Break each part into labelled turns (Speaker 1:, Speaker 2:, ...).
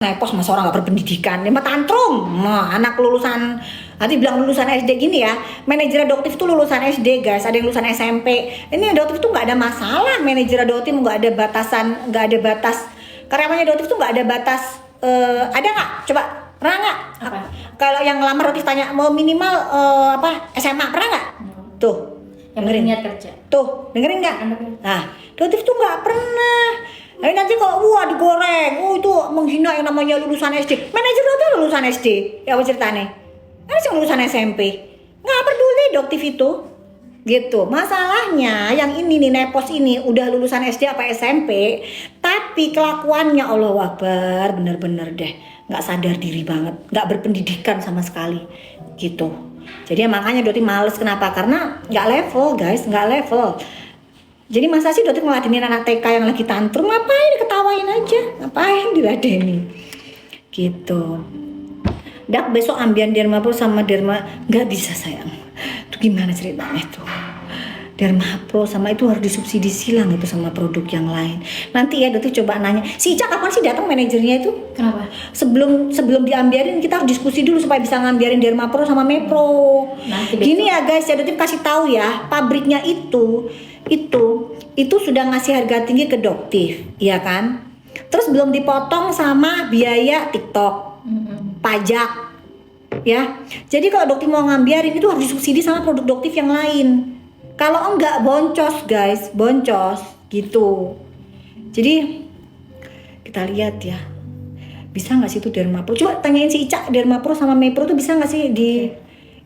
Speaker 1: Nepos masa orang nggak berpendidikan, dia mah tantrum. Nah, anak lulusan, nanti bilang lulusan SD gini ya, manajer adoptif tuh lulusan SD guys, ada yang lulusan SMP. Ini adoptif tuh nggak ada masalah, manajer adoptif nggak ada batasan, nggak ada batas. Karyawannya adoptif tuh nggak ada batas. Ada nggak? Coba pernah nggak? Kalau yang ngelamar adoptif tanya mau minimal SMA pernah nggak? Tuh,
Speaker 2: Yang
Speaker 1: dengerin.
Speaker 2: niat kerja.
Speaker 1: Tuh, dengerin nggak? Nah, adoptif tuh nggak pernah. Tapi nanti kalau wah digoreng, itu menghina yang namanya lulusan SD. Manajer itu lulusan SD, ya apa ceritanya? Ada yang lulusan SMP, nggak peduli adoptif itu, gitu. Masalahnya yang ini nih Nepos ini udah lulusan SD apa SMP, tapi kelakuannya Allah Akbar, bener-bener deh, nggak sadar diri banget, nggak berpendidikan sama sekali, gitu. Jadi makanya Doti males kenapa? Karena nggak level guys, nggak level. Jadi masa sih Doti ngeladenin anak TK yang lagi tantrum, ngapain diketawain aja, ngapain diladeni gitu. Dak besok ambian Derma Pro sama Derma, nggak bisa sayang. Itu gimana ceritanya tuh? Derma Pro sama itu harus disubsidi silang itu sama produk yang lain. Nanti ya Doti coba nanya, si Ica kapan sih datang manajernya itu?
Speaker 2: Kenapa?
Speaker 1: Sebelum diambiarin kita harus diskusi dulu supaya bisa ngambiarin Derma Pro sama Mepro.
Speaker 2: Nanti besok.
Speaker 1: Gini ya guys, ya Doti kasih tahu ya, pabriknya itu sudah ngasih harga tinggi ke Doktif, ya kan? Terus belum dipotong sama biaya TikTok, pajak, ya. Jadi kalau Doktif mau ngambiarin itu harus disubsidi sama produk Doktif yang lain. Kalau enggak boncos guys, boncos gitu. Jadi kita lihat ya, bisa nggak sih itu Derma Pro? Coba tanyain si Ica, Derma Pro sama Mepro tuh bisa nggak sih di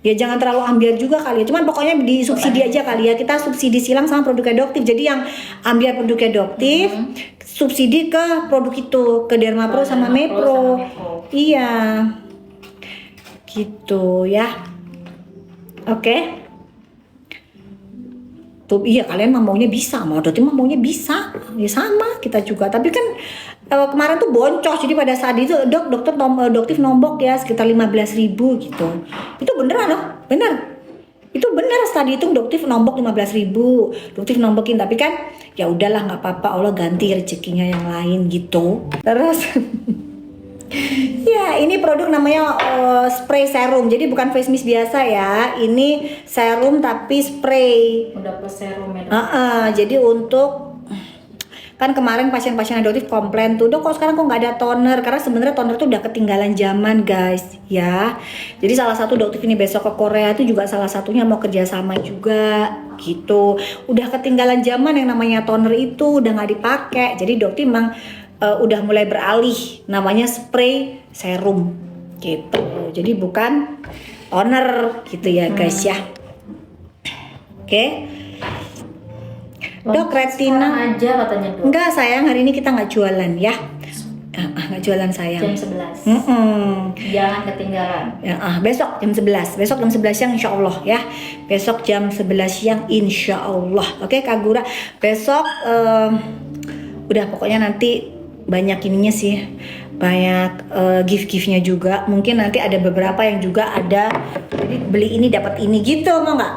Speaker 1: ya jangan terlalu ambiar juga kali ya, cuman pokoknya di subsidi aja kali ya, kita subsidi silang sama produk adoptif. Jadi yang ambiar produk adoptif subsidi ke produk itu, ke Derma Pro sama Mepro. Iya gitu ya, oke. Tuh iya, kalian mah maunya bisa, mau adoptif mah maunya bisa ya, sama kita juga. Tapi kan kemarin tuh boncos, jadi pada saat itu dokter adoptif nombok ya sekitar 15.000 gitu. Itu beneran loh, bener. Itu bener, tadi itu adoptif nombok 15.000, adoptif nombokin. Tapi kan ya udahlah, nggak apa-apa, Allah ganti rezekinya yang lain gitu. Terus ya ini produk namanya spray serum, jadi bukan face mist biasa ya, ini serum tapi spray.
Speaker 2: Udah plus serum ya.
Speaker 1: Jadi untuk kan kemarin pasien-pasien adoptif komplain tuh, dok kok sekarang kok nggak ada toner, karena sebenarnya toner tuh udah ketinggalan zaman guys ya. Jadi salah satu adoptif ini besok ke Korea itu juga salah satunya mau kerjasama juga gitu. Udah ketinggalan zaman yang namanya toner itu udah nggak dipakai, jadi adoptif memang udah mulai beralih namanya spray serum gitu. Jadi bukan toner gitu ya guys ya. Oke. Dok retina
Speaker 2: aja katanya dok.
Speaker 1: enggak sayang, hari ini kita nggak jualan ya. Nggak jualan sayang.
Speaker 2: Jam 11. Jangan ketinggalan.
Speaker 1: Besok jam 11. Besok jam 11 siang insya Allah ya. Besok jam 11 siang insya Allah. Oke Kak Gura. Besok udah pokoknya nanti banyak ininya sih, banyak gift-giftnya juga. Mungkin nanti ada beberapa yang juga ada, jadi beli ini dapat ini gitu, mau nggak?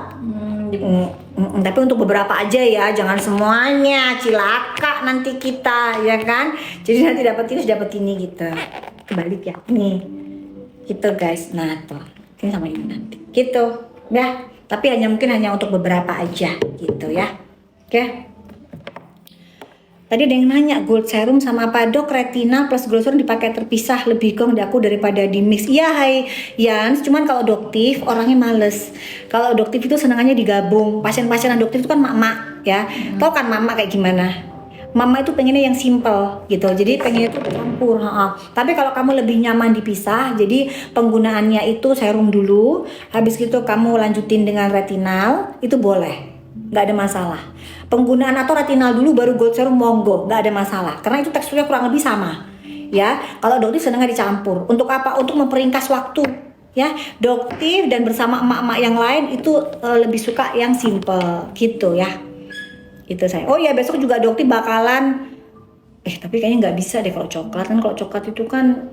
Speaker 1: Tapi untuk beberapa aja ya, jangan semuanya, cilaka nanti kita ya kan. Jadi nanti dapat ini gitu, kebalik ya nih gitu guys. Nah tuh ini sama ini nanti gitu ya, tapi mungkin hanya untuk beberapa aja gitu ya. Oke. Tadi ada yang nanya, gold serum sama apa dok? Retina plus gold serum dipakai terpisah lebih gong aku daripada di mix. Iya hai Yans, cuman kalau adoptif orangnya males. Kalau adoptif itu senangannya digabung. Pasien-pasien adoptif itu kan mak-mak ya. Tahu kan mama kayak gimana? Mama itu pengennya yang simple gitu, jadi pengennya itu campur. Tapi kalau kamu lebih nyaman dipisah, jadi penggunaannya itu serum dulu, habis gitu kamu lanjutin dengan retinal, itu boleh, nggak ada masalah. Penggunaan atau retinal dulu baru gold serum monggo, nggak ada masalah, karena itu teksturnya kurang lebih sama ya. Kalau doktif senangnya dicampur, untuk apa? Untuk memperingkas waktu ya. Doktif dan bersama emak-emak yang lain itu lebih suka yang simple gitu ya. Itu saya. Oh ya, besok juga doktif bakalan tapi kayaknya nggak bisa deh kalau coklat kan. Kalau coklat itu kan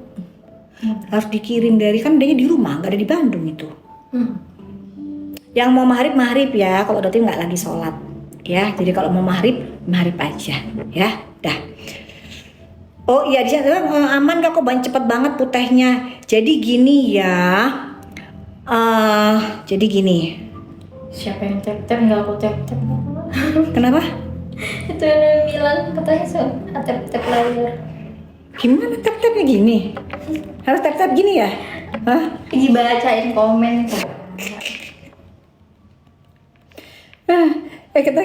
Speaker 1: harus dikirim dari, kan adanya di rumah, nggak ada di Bandung itu. Yang mau maghrib ya, kalau doktif nggak lagi sholat ya. Jadi kalau mau maghrib aja ya. Dah. Oh iya, di sana aman kak, kok banyak cepet banget putihnya. Jadi gini ya, jadi gini.
Speaker 2: Siapa yang tap-tap? Nggak aku tap-tap.
Speaker 1: Kenapa?
Speaker 2: Itu yang bilang katanya tap-tap layar.
Speaker 1: Gimana tap-tapnya gini? Harus tap-tap gini ya? Hah?
Speaker 2: Dibacain komen itu.
Speaker 1: Kita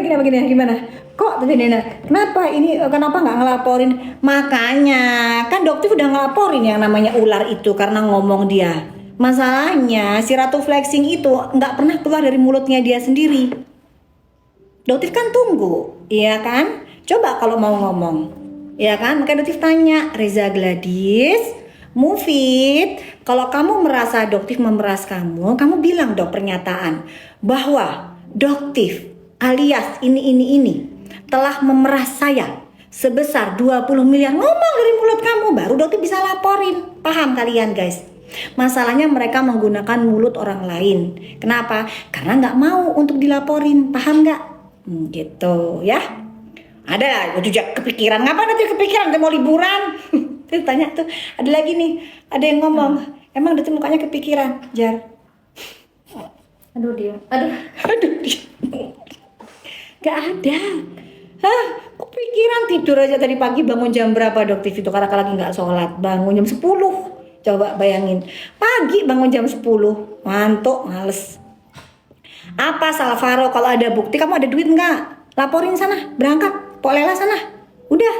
Speaker 1: gimana? Kok tadi Nena? Kenapa ini? Kenapa nggak ngelaporin? Makanya kan dokter udah ngelaporin yang namanya ular itu karena ngomong dia. Masalahnya si Ratu Flexing itu nggak pernah keluar dari mulutnya dia sendiri. Dokter kan tunggu, iya kan? Coba kalau mau ngomong, iya kan? Makanya dokter tanya, Reza Gladys, Mufid, kalau kamu merasa dokter memeras kamu bilang dong pernyataan bahwa dokter alias ini telah memeras saya sebesar 20 miliar. Ngomong dari mulut kamu, baru dokter bisa laporin. Paham kalian guys? Masalahnya mereka menggunakan mulut orang lain. Kenapa? Karena nggak mau untuk dilaporin. Paham nggak? Gitu ya. Ada juga kepikiran. Ngapain nanti kepikiran? Mau liburan? Terus tanya tuh. Ada lagi nih. Ada yang ngomong. Emang dia mukanya kepikiran, Jar?
Speaker 2: Aduh dia. Aduh.
Speaker 1: Dia. Gak ada. Hah? Kepikiran tidur aja tadi pagi bangun jam berapa dokter itu? Karena lagi nggak sholat. Bangun jam 10. Coba bayangin. Pagi bangun jam 10. Ngantuk, males. Apa Salvaro, kalau ada bukti kamu ada duit nggak? Laporin sana, berangkat, Pok Lela sana. Udah,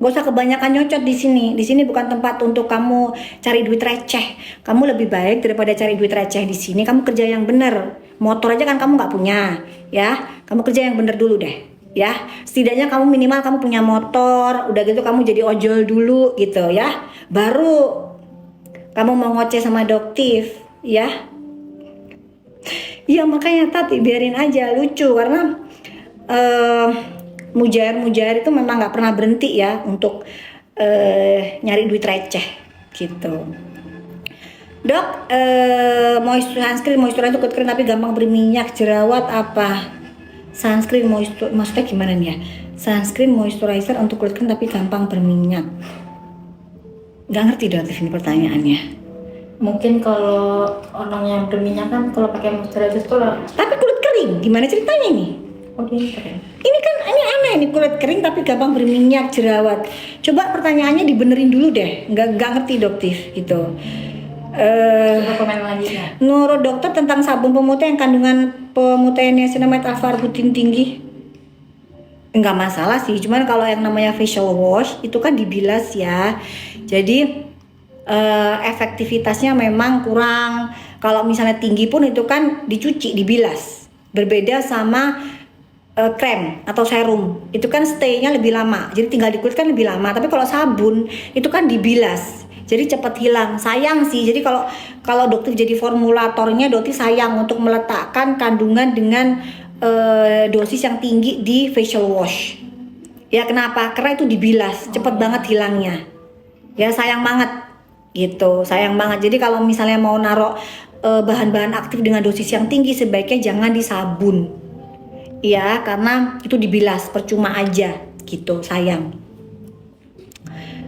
Speaker 1: gak usah kebanyakan nyocot di sini. Di sini bukan tempat untuk kamu cari duit receh. Kamu lebih baik daripada cari duit receh di sini. Kamu kerja yang bener. Motor aja kan kamu nggak punya, ya. Kamu kerja yang bener dulu deh, ya. Setidaknya kamu minimal kamu punya motor. Udah gitu kamu jadi ojol dulu gitu, ya. Baru kamu mau ngoceh sama doktif, ya. Iya makanya tadi biarin aja, lucu karena mujair itu memang nggak pernah berhenti ya untuk nyari duit receh gitu. Dok, moisturizer itu kulit kering tapi gampang berminyak, jerawat apa? Sunscreen moisturizer, maksudnya gimana nih ya? Sunscreen moisturizer untuk kulit kering tapi gampang berminyak. Gak ngerti dong ini pertanyaannya.
Speaker 2: Mungkin kalau orang yang berminyak kan kalau pakai moisturizer itu lah.
Speaker 1: Tapi kulit kering, gimana ceritanya nih?
Speaker 2: Oh dia keren.
Speaker 1: Ini kan ini aneh nih, kulit kering tapi gampang berminyak, jerawat. Coba pertanyaannya dibenerin dulu deh, nggak ngerti doktif gitu.
Speaker 2: Coba komen lagi ya.
Speaker 1: Menurut dokter tentang sabun pemutih yang kandungan pemutihnya sinamid alpha-arbutin tinggi, nggak masalah sih. Cuman kalau yang namanya facial wash itu kan dibilas ya, jadi efektivitasnya memang kurang. Kalau misalnya tinggi pun itu kan dicuci, dibilas. Berbeda sama krem atau serum, itu kan stay-nya lebih lama, jadi tinggal di kulit kan lebih lama. Tapi kalau sabun itu kan dibilas, jadi cepat hilang. Sayang sih, jadi kalau dokter jadi formulatornya, dokter sayang untuk meletakkan kandungan dengan dosis yang tinggi di facial wash. Ya kenapa? Karena itu dibilas, cepat banget hilangnya. Ya sayang banget, gitu, sayang banget. Jadi kalau misalnya mau naruh bahan-bahan aktif dengan dosis yang tinggi, sebaiknya jangan di sabun. Ya, karena itu dibilas, percuma aja, gitu, sayang.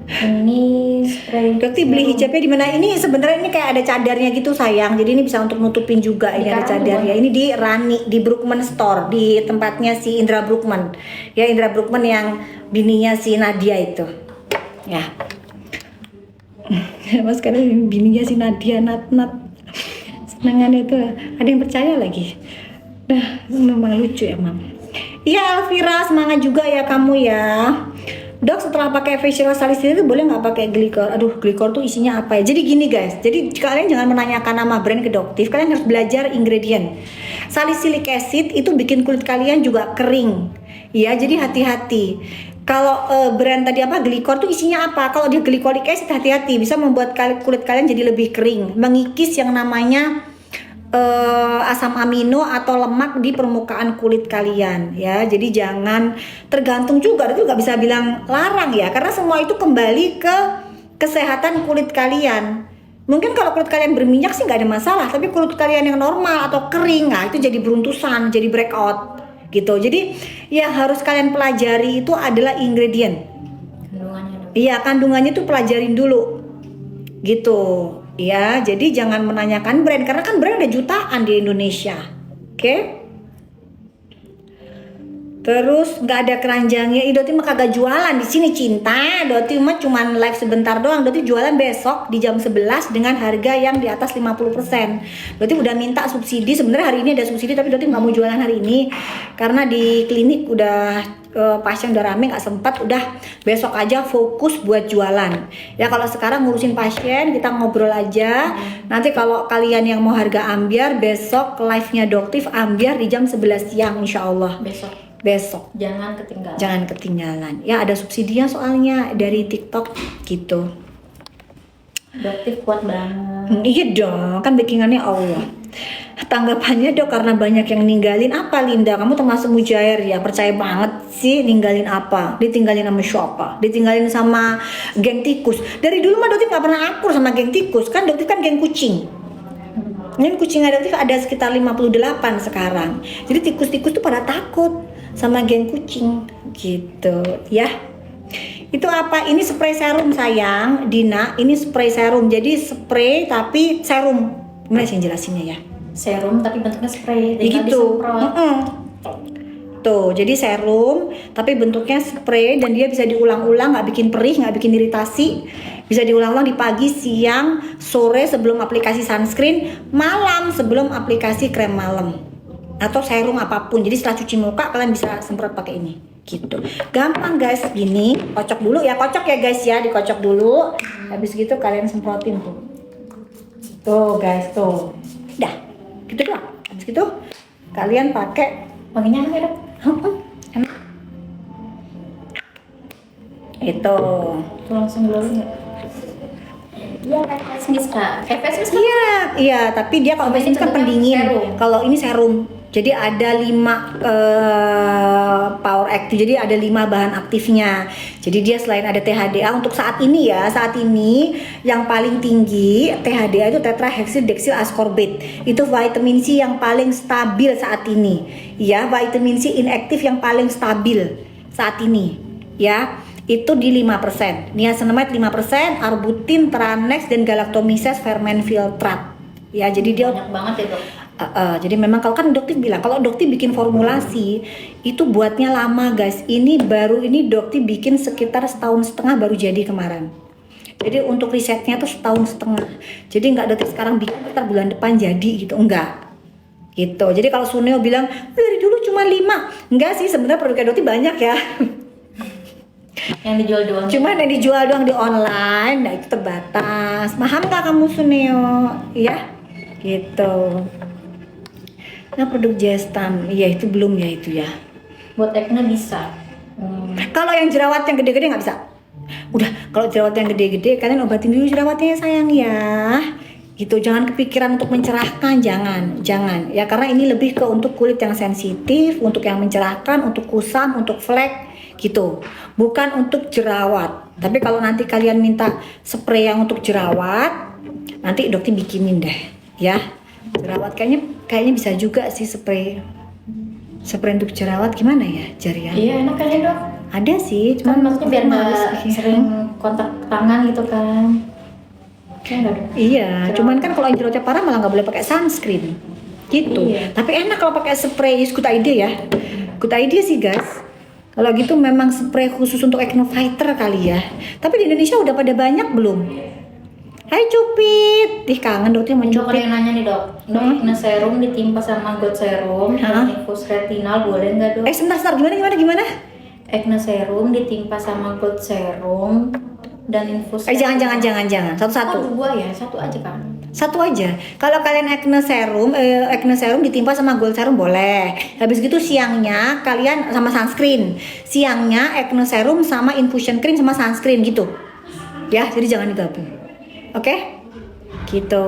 Speaker 2: Ini spray.
Speaker 1: Dokter beli hijabnya di mana? Ini sebenarnya ini kayak ada cadarnya gitu sayang. Jadi ini bisa untuk nutupin juga. Ini ada cadarnya. Ini di Rani, di Brookman Store, di tempatnya si Indra Brookman. Ya Indra Brookman yang bininya si Nadia itu. Ya. Mas sekarang bininya si Nadia Nat. Senangan itu. Ada yang percaya lagi. Nah, memang lucu ya, Mam. Iya, Elvira, semangat juga ya kamu ya. Dok, setelah pakai facial salicylic itu boleh nggak pakai glikor? Aduh, glikor tuh isinya apa ya? Jadi gini guys, jadi kalian jangan menanyakan nama brand ke dokter, kalian harus belajar ingredient. Salicylic acid itu bikin kulit kalian juga kering. Ya, jadi hati-hati. Kalau brand tadi apa, glikor tuh isinya apa? Kalau dia glycolic acid, hati-hati, bisa membuat kulit kalian jadi lebih kering, mengikis yang namanya asam amino atau lemak di permukaan kulit kalian ya. Jadi jangan tergantung juga, itu nggak bisa bilang larang ya, karena semua itu kembali ke kesehatan kulit kalian. Mungkin kalau kulit kalian berminyak sih nggak ada masalah, tapi kulit kalian yang normal atau kering, nah itu jadi beruntusan, jadi breakout gitu. Jadi ya harus kalian pelajari itu adalah ingredient.
Speaker 2: Kandungannya dong.
Speaker 1: Iya, kandungannya tuh pelajarin dulu. Gitu. Ya, jadi jangan menanyakan brand karena kan brand ada jutaan di Indonesia. Oke? Terus nggak ada keranjangnya, Doti mah kagak jualan di sini cinta. Doti mah cuman live sebentar doang. Doti jualan besok di jam 11 dengan harga yang di atas 50%. Doti udah minta subsidi. Sebenarnya hari ini ada subsidi tapi Doti nggak mau jualan hari ini karena di klinik udah pasien udah rame nggak sempat. Udah besok aja fokus buat jualan. Ya kalau sekarang ngurusin pasien kita ngobrol aja. Nanti kalau kalian yang mau harga ambiar besok live-nya Doktif ambiar di jam 11 siang insya Allah. Besok
Speaker 2: Jangan
Speaker 1: ketinggalan ya, ada subsidinya soalnya dari TikTok gitu.
Speaker 2: Doktif kuat banget.
Speaker 1: Iya dong, kan backingannya Allah. Tanggapannya Dok, karena banyak yang ninggalin apa Linda, kamu termasuk mujair ya, percaya banget sih. Ninggalin apa? Ditinggalin sama siapa? Ditinggalin sama geng tikus. Dari dulu mah Doktif gak pernah akur sama geng tikus, kan Doktif kan geng kucing. Ini kucing adoptif ada sekitar 58 sekarang. Jadi tikus-tikus tuh pada takut sama geng kucing gitu ya. Itu apa? Ini spray serum sayang, Dina. Ini spray serum. Jadi spray tapi serum. Gimana sih jelasinnya ya?
Speaker 2: Serum tapi bentuknya spray.
Speaker 1: Ya gitu. Tuh, jadi serum tapi bentuknya spray dan dia bisa diulang-ulang, nggak bikin perih, nggak bikin iritasi. Bisa diulang-ulang di pagi, siang, sore sebelum aplikasi sunscreen, malam sebelum aplikasi krem malam. Atau serum apapun. Jadi setelah cuci muka kalian bisa semprot pakai ini. Gitu. Gampang guys, gini, kocok dulu ya, kocok ya guys ya, dikocok dulu. Habis gitu kalian semprotin tuh. Tuh guys, tuh. Dah. Gitu doang. Habis gitu kalian pakai.
Speaker 2: Wanginya enak ya Dok?
Speaker 1: Enak. Itu.
Speaker 2: Tuh langsung glowing nggak? Iya, FS
Speaker 1: Iya, tapi dia kalau ini kan pendingin. Kalau ini serum. Jadi ada 5 power active. Jadi ada 5 bahan aktifnya. Jadi dia selain ada THDA untuk saat ini ya, saat ini yang paling tinggi THDA itu tetrahexyldecyl ascorbate. Itu vitamin C yang paling stabil saat ini. Ya, vitamin C inaktif yang paling stabil saat ini. Ya. Itu di 5%. Niacinamide 5%, arbutin, Tranex dan galactomyces ferment filtrate. Ya, jadi dia
Speaker 2: banyak banget ya Dok.
Speaker 1: Jadi memang kalau kan Doktif bilang kalau Doktif bikin formulasi itu buatnya lama guys. Ini Doktif bikin sekitar 1,5 tahun baru jadi kemarin. Jadi untuk risetnya tuh 1,5 tahun. Jadi nggak Doktif sekarang bikin sekitar bulan depan jadi gitu, enggak. Gitu. Jadi kalau Suneo bilang dari dulu cuma 5, enggak sih sebenarnya produknya Doktif banyak ya.
Speaker 2: Yang dijual doang.
Speaker 1: Cuman yang dijual doang di online, nah itu terbatas. Paham nggak kamu Suneo? Iya, gitu. Nah produk Jestam, iya itu belum ya itu ya.
Speaker 2: Buat acne bisa.
Speaker 1: Kalau yang jerawat yang gede-gede nggak bisa. Udah, kalau jerawat yang gede-gede kalian obatin dulu jerawatnya sayang ya. Gitu, jangan kepikiran untuk mencerahkan, jangan. Ya karena ini lebih ke untuk kulit yang sensitif, untuk yang mencerahkan, untuk kusam, untuk flek gitu. Bukan untuk jerawat. Tapi kalau nanti kalian minta spray yang untuk jerawat, nanti Dokter bikinin deh, ya. Jerawat kayaknya bisa juga sih spray untuk jerawat, gimana ya Jarian?
Speaker 2: Iya enak kan ya Dok?
Speaker 1: Ada sih,
Speaker 2: Kan
Speaker 1: cuman
Speaker 2: maksudnya biar nggak sering kontak tangan gitu kan.
Speaker 1: Iya, cuman kan kalau jerawatnya parah malah nggak boleh pakai sunscreen gitu.
Speaker 2: Iya.
Speaker 1: Tapi enak kalau pakai spray good idea ya. Good idea sih guys. Kalau gitu memang spray khusus untuk acne fighter kali ya. Tapi di Indonesia udah pada banyak belum? Hai Cupit, kangen Dokter sama
Speaker 2: Dok ada
Speaker 1: Cupit.
Speaker 2: yang nanya nih Dok, acne serum ditimpa sama gold serum dan infus retinal boleh nggak Dok?
Speaker 1: Sebentar, gimana?
Speaker 2: Acne serum ditimpa sama gold serum dan infus.
Speaker 1: Jangan. Satu-satu.
Speaker 2: Oh, 2 ya, 1 aja kan?
Speaker 1: Satu aja. Kalau kalian acne serum ditimpa sama gold serum boleh. Habis gitu siangnya kalian sama sunscreen. Siangnya acne serum sama infusion cream sama sunscreen gitu. Ya, jadi jangan digabung. Oke? Gitu.